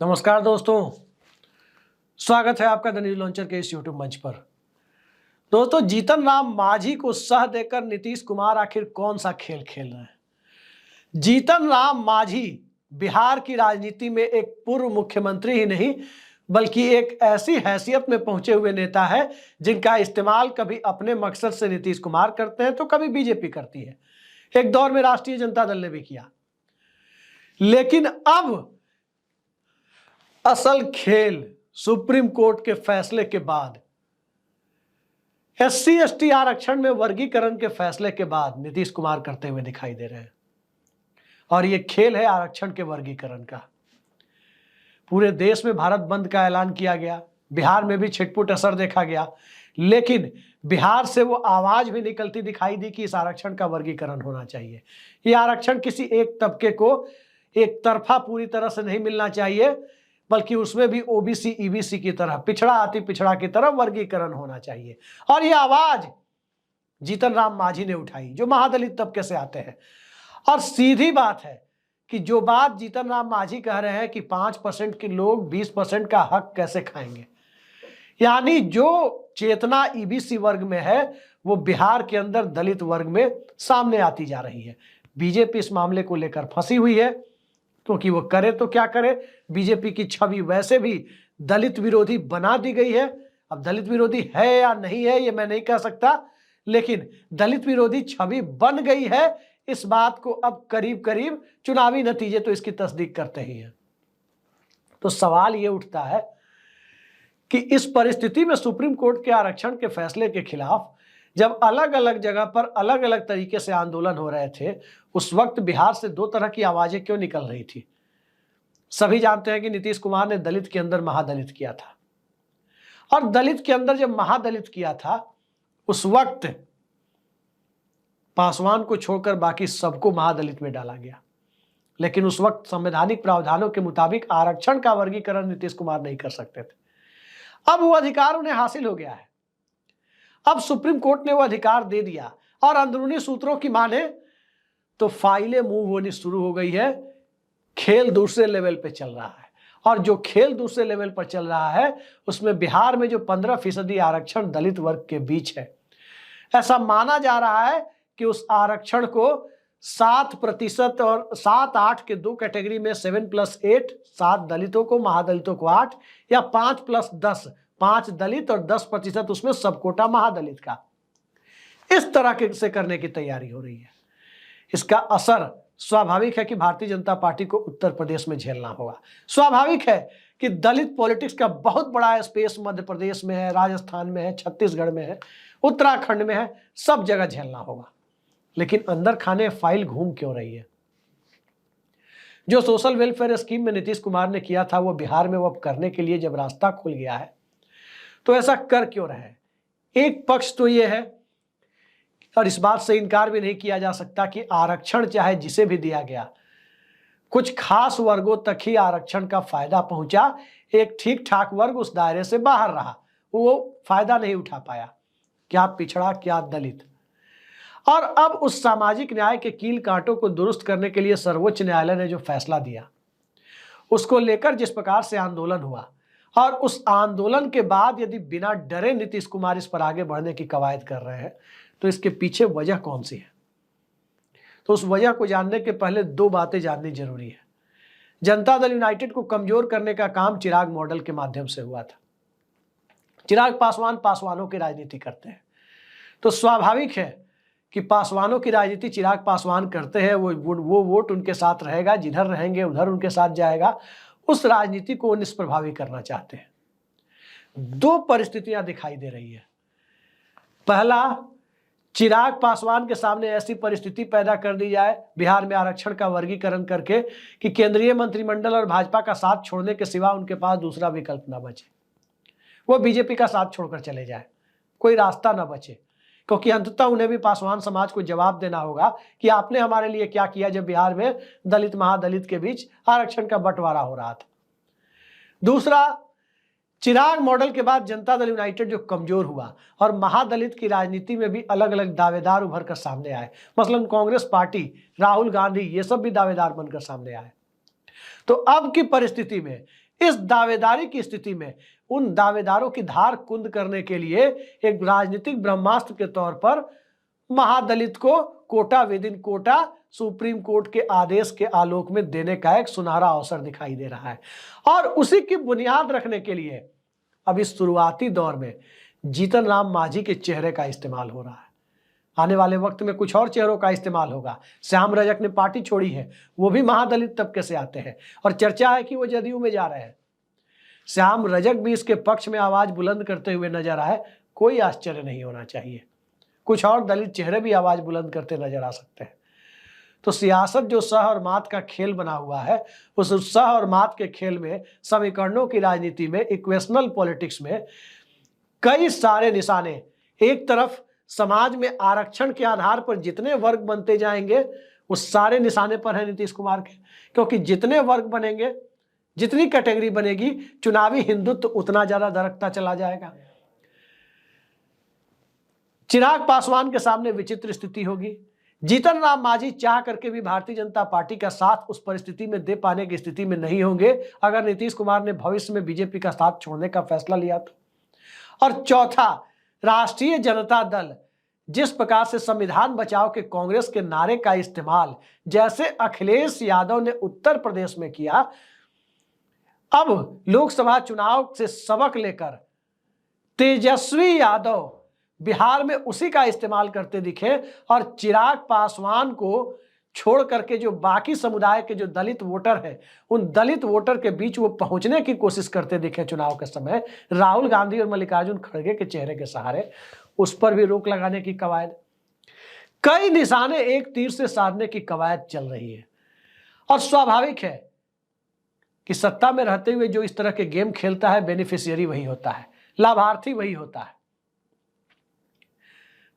नमस्कार दोस्तों, स्वागत है आपका द न्यूज लॉन्चर के इस यूट्यूब मंच पर। दोस्तों, जीतन राम मांझी को सह देकर नीतीश कुमार आखिर कौन सा खेल खेल रहे हैं। जीतन राम मांझी बिहार की राजनीति में एक पूर्व मुख्यमंत्री ही नहीं बल्कि एक ऐसी हैसियत में पहुंचे हुए नेता है जिनका इस्तेमाल कभी अपने मकसद से नीतीश कुमार करते हैं तो कभी बीजेपी करती है। एक दौर में राष्ट्रीय जनता दल ने भी किया, लेकिन अब असल खेल सुप्रीम कोर्ट के फैसले के बाद, एससी एसटी आरक्षण में वर्गीकरण के फैसले के बाद नीतीश कुमार करते हुए दिखाई दे रहे हैं। और यह खेल है आरक्षण के वर्गीकरण का। पूरे देश में भारत बंद का ऐलान किया गया, बिहार में भी छिटपुट असर देखा गया, लेकिन बिहार से वो आवाज भी निकलती दिखाई दी कि इस आरक्षण का वर्गीकरण होना चाहिए। यह आरक्षण किसी एक तबके को एक तरफा पूरी तरह से नहीं मिलना चाहिए, बल्कि उसमें भी ओबीसी ईबीसी की तरह, पिछड़ा अति पिछड़ा की तरह वर्गीकरण होना चाहिए। और यह आवाज जीतन राम मांझी ने उठाई, जो महादलित तबके से आते हैं। और सीधी बात है कि जो बात जीतन राम मांझी कह रहे हैं कि 5% के लोग 20% का हक कैसे खाएंगे, यानी जो चेतना ईबीसी वर्ग में है वो बिहार के अंदर दलित वर्ग में सामने आती जा रही है। बीजेपी इस मामले को लेकर फंसी हुई है, क्योंकि वो करे तो क्या करे। बीजेपी की छवि वैसे भी दलित विरोधी बना दी गई है। अब दलित विरोधी है या नहीं है ये मैं नहीं कह सकता, लेकिन दलित विरोधी छवि बन गई है। इस बात को अब करीब करीब चुनावी नतीजे तो इसकी तस्दीक करते ही हैं। तो सवाल ये उठता है कि इस परिस्थिति में सुप्रीम कोर्ट के आरक्षण के फैसले के खिलाफ जब अलग अलग जगह पर अलग अलग तरीके से आंदोलन हो रहे थे, उस वक्त बिहार से दो तरह की आवाजें क्यों निकल रही थी। सभी जानते हैं कि नीतीश कुमार ने दलित के अंदर महादलित किया था, और दलित के अंदर जब महादलित किया था उस वक्त पासवान को छोड़कर बाकी सबको महादलित में डाला गया। लेकिन उस वक्त संवैधानिक प्रावधानों के मुताबिक आरक्षण का वर्गीकरण नीतीश कुमार नहीं कर सकते थे। अब वो अधिकार उन्हें हासिल हो गया है। अब सुप्रीम कोर्ट ने वो अधिकार दे दिया, और अंदरूनी सूत्रों की माने तो फाइलें मूव होनी शुरू हो गई है। खेल दूसरे लेवल पे चल रहा है, और जो खेल दूसरे लेवल पर चल रहा है उसमें बिहार में जो 15% आरक्षण दलित वर्ग के बीच है, ऐसा माना जा रहा है कि उस आरक्षण को 7% और 7-8 के दो कैटेगरी में 7+8, 7 दलितों को, महादलितों को 8, या 5+10, 5 दलित और 10% उसमें सब कोटा महादलित का, इस तरह से करने की तैयारी हो रही है। इसका असर स्वाभाविक है कि भारतीय जनता पार्टी को उत्तर प्रदेश में झेलना होगा। स्वाभाविक है कि दलित पॉलिटिक्स का बहुत बड़ा स्पेस मध्य प्रदेश में है, राजस्थान में है, छत्तीसगढ़ में है, उत्तराखंड में है, सब जगह झेलना होगा। लेकिन अंदर खाने फाइल घूम क्यों रही है। जो सोशल वेलफेयर स्कीम में नीतीश कुमार ने किया था वो बिहार में वो अब करने के लिए जब रास्ता खुल गया है तो ऐसा कर क्यों रहे हैं। एक पक्ष तो ये है, और इस बात से इनकार भी नहीं किया जा सकता कि आरक्षण चाहे जिसे भी दिया गया, कुछ खास वर्गों तक ही आरक्षण का फायदा पहुंचा। एक ठीक ठाक वर्ग उस दायरे से बाहर रहा, वो फायदा नहीं उठा पाया, क्या पिछड़ा क्या दलित। और अब उस सामाजिक न्याय के कील कांटों को दुरुस्त करने के लिए सर्वोच्च न्यायालय ने जो फैसला दिया, उसको लेकर जिस प्रकार से आंदोलन हुआ, और उस आंदोलन के बाद यदि बिना डरे नीतीश कुमार इस पर आगे बढ़ने की कवायद कर रहे हैं तो इसके पीछे वजह कौन सी है। तो उस वजह को जानने के पहले दो बातें जाननी जरूरी है। जनता दल यूनाइटेड को कमजोर करने का काम चिराग मॉडल के माध्यम से हुआ था। चिराग पासवान पासवानों की राजनीति करते हैं, तो स्वाभाविक है कि पासवानों की राजनीति चिराग पासवान करते हैं, वो वोट उनके साथ रहेगा, जिधर रहेंगे उधर उनके साथ जाएगा। उस राजनीति को निष्प्रभावी करना चाहते हैं। दो परिस्थितियां दिखाई दे रही है। पहला, चिराग पासवान के सामने ऐसी परिस्थिति पैदा कर दी जाए बिहार में आरक्षण का वर्गीकरण करके कि केंद्रीय मंत्रिमंडल और भाजपा का साथ छोड़ने के सिवा उनके पास दूसरा विकल्प ना बचे, वो बीजेपी का साथ छोड़कर चले जाए, कोई रास्ता ना बचे। क्योंकि अंततः उन्हें भी पासवान समाज को जवाब देना होगा कि आपने हमारे लिए क्या किया जब बिहार में दलित महादलित के बीच आरक्षण का बंटवारा हो रहा था। दूसरा, चिराग मॉडल के बाद जनता दल यूनाइटेड जो कमजोर हुआ और महादलित की राजनीति में भी अलग अलग दावेदार उभर कर सामने आए, मसलन कांग्रेस पार्टी, राहुल गांधी, ये सब भी दावेदार बनकर सामने आए। तो अब की परिस्थिति में, इस दावेदारी की स्थिति में, उन दावेदारों की धार कुंद करने के लिए एक राजनीतिक ब्रह्मास्त्र के तौर पर महादलित को quota within quota supreme court के आदेश के आलोक में देने का एक सुनहरा अवसर दिखाई दे रहा है। और उसी की बुनियाद रखने के लिए अब इस शुरुआती दौर में जीतन राम मांझी के चेहरे का इस्तेमाल हो रहा है। आने वाले वक्त में कुछ और चेहरों का इस्तेमाल होगा। श्याम रजक ने पार्टी छोड़ी है, वो भी महादलित तबके से आते हैं और चर्चा है कि वो जदयू में जा रहे हैं। श्याम रजक भी इसके पक्ष में आवाज बुलंद करते हुए नजर आए, कोई आश्चर्य नहीं होना चाहिए। कुछ और दलित चेहरे भी आवाज बुलंद करते नजर आ सकते हैं। तो सियासत जो सह और मात का खेल बना हुआ है, उस सह और मात के खेल में, समीकरणों की राजनीति में, इक्वेशनल पॉलिटिक्स में कई सारे निशाने, एक तरफ समाज में आरक्षण के आधार पर जितने वर्ग बनते जाएंगे उस सारे निशाने पर है नीतीश कुमार के, क्योंकि जितने वर्ग बनेंगे, जितनी कैटेगरी बनेगी, चुनावी हिंदुत्व उतना ज्यादा दरकता चला जाएगा। चिराग पासवान के सामने विचित्र स्थिति होगी। जीतन राम मांझी चाह करके भी भारतीय जनता पार्टी का साथ उस परिस्थिति में दे पाने की स्थिति में नहीं होंगे अगर नीतीश कुमार ने भविष्य में बीजेपी का साथ छोड़ने का फैसला लिया तो। और चौथा, राष्ट्रीय जनता दल जिस प्रकार से संविधान बचाओ के कांग्रेस के नारे का इस्तेमाल जैसे अखिलेश यादव ने उत्तर प्रदेश में किया, अब लोकसभा चुनाव से सबक लेकर तेजस्वी यादव बिहार में उसी का इस्तेमाल करते दिखे और चिराग पासवान को छोड़ करके जो बाकी समुदाय के जो दलित वोटर हैं, उन दलित वोटर के बीच वो पहुंचने की कोशिश करते दिखे चुनाव के समय, राहुल गांधी और मल्लिकार्जुन खड़गे के चेहरे के सहारे, उस पर भी रोक लगाने की कवायद, कई निशाने एक तीर से साधने की कवायद चल रही है। और स्वाभाविक है कि सत्ता में रहते हुए जो इस तरह के गेम खेलता है, बेनिफिशियरी वही होता है, लाभार्थी वही होता है।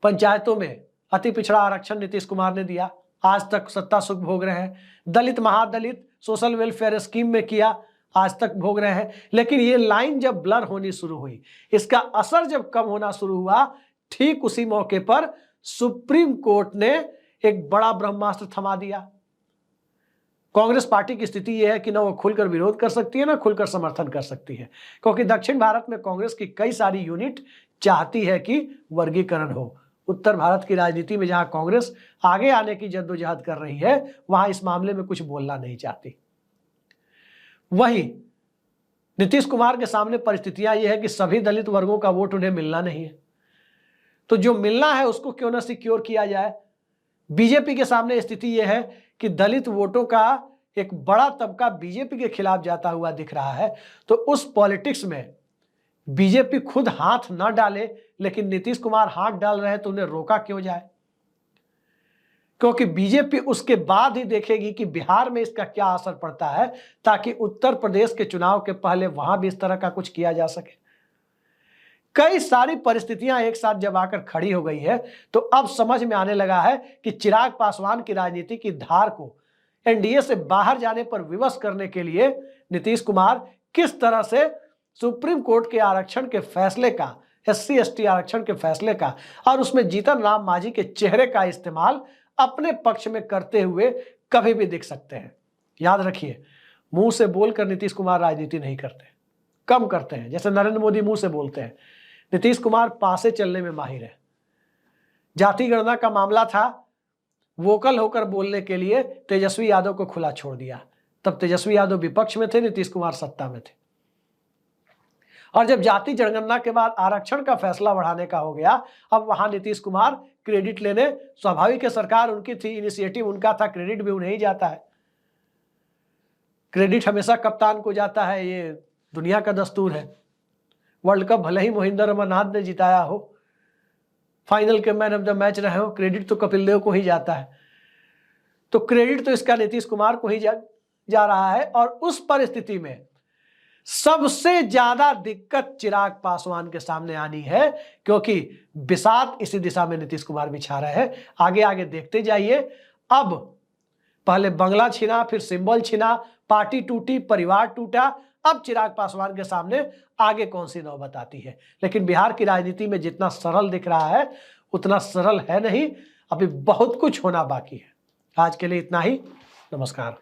पंचायतों में अति पिछड़ा आरक्षण नीतीश कुमार ने दिया, आज तक सत्ता सुख भोग रहे हैं। दलित महादलित सोशल वेलफेयर स्कीम में किया, आज तक भोग रहे हैं। लेकिन ये लाइन जब ब्लर होनी शुरू हुई, इसका असर जब कम होना शुरू हुआ, ठीक उसी मौके पर सुप्रीम कोर्ट ने एक बड़ा ब्रह्मास्त्र थमा दिया। कांग्रेस पार्टी की स्थिति यह है कि ना वो खुलकर विरोध कर सकती है, ना खुलकर समर्थन कर सकती है, क्योंकि दक्षिण भारत में कांग्रेस की कई सारी यूनिट चाहती है कि वर्गीकरण हो। उत्तर भारत की राजनीति में जहां कांग्रेस आगे आने की जद्दोजहद कर रही है, वहां इस मामले में कुछ बोलना नहीं चाहती। वही नीतीश कुमार के सामने परिस्थितियां यह है कि सभी दलित वर्गों का वोट उन्हें मिलना नहीं है, तो जो मिलना है उसको क्यों ना सिक्योर किया जाए। बीजेपी के सामने स्थिति यह है कि दलित वोटों का एक बड़ा तबका बीजेपी के खिलाफ जाता हुआ दिख रहा है, तो उस पॉलिटिक्स में बीजेपी खुद हाथ न डाले, लेकिन नीतीश कुमार हाथ डाल रहे हैं तो उन्हें रोका क्यों जाए, क्योंकि बीजेपी उसके बाद ही देखेगी कि बिहार में इसका क्या असर पड़ता है, ताकि उत्तर प्रदेश के चुनाव के पहले वहां भी इस तरह का कुछ किया जा सके। कई सारी परिस्थितियां एक साथ जब आकर खड़ी हो गई है, तो अब समझ में आने लगा है कि चिराग पासवान की राजनीति की धार को एनडीए से बाहर जाने पर विवश करने के लिए नीतीश कुमार किस तरह से सुप्रीम कोर्ट के आरक्षण के फैसले का, SC ST आरक्षण के फैसले का और उसमें जीतन राम मांझी के चेहरे का इस्तेमाल अपने पक्ष में करते हुए कभी भी दिख सकते हैं। याद रखिए, मुंह से बोलकर नीतीश कुमार राजनीति नहीं करते, कम करते हैं। जैसे नरेंद्र मोदी मुंह से बोलते हैं, नीतीश कुमार पासे चलने में माहिर है। जाति गणना का मामला था, वोकल होकर बोलने के लिए तेजस्वी यादव को खुला छोड़ दिया। तब तेजस्वी यादव विपक्ष में थे, नीतीश कुमार सत्ता में थे। और जब जाति जनगणना के बाद आरक्षण का फैसला बढ़ाने का हो गया, अब वहां नीतीश कुमार क्रेडिट लेने, स्वाभाविक है, सरकार उनकी थी, इनिशिएटिव उनका था, क्रेडिट भी उन्हें ही जाता है। क्रेडिट हमेशा कप्तान को जाता है, ये दुनिया का दस्तूर है। वर्ल्ड कप भले ही मोहिंदर अमरनाथ ने जिताया हो, फाइनल के मैन ऑफ द मैच रहे हो, क्रेडिट तो कपिल देव को ही जाता है। तो क्रेडिट तो इसका नीतीश कुमार को ही जा रहा है। और उस परिस्थिति में सबसे ज्यादा दिक्कत चिराग पासवान के सामने आनी है, क्योंकि बिसात इसी दिशा में नीतीश कुमार बिछा रहे हैं। आगे आगे देखते जाइए। अब पहले बंगला छिना, फिर सिंबल छिना, पार्टी टूटी, परिवार टूटा, अब चिराग पासवान के सामने आगे कौन सी नौबत आती है। लेकिन बिहार की राजनीति में जितना सरल दिख रहा है उतना सरल है नहीं, अभी बहुत कुछ होना बाकी है। आज के लिए इतना ही, नमस्कार।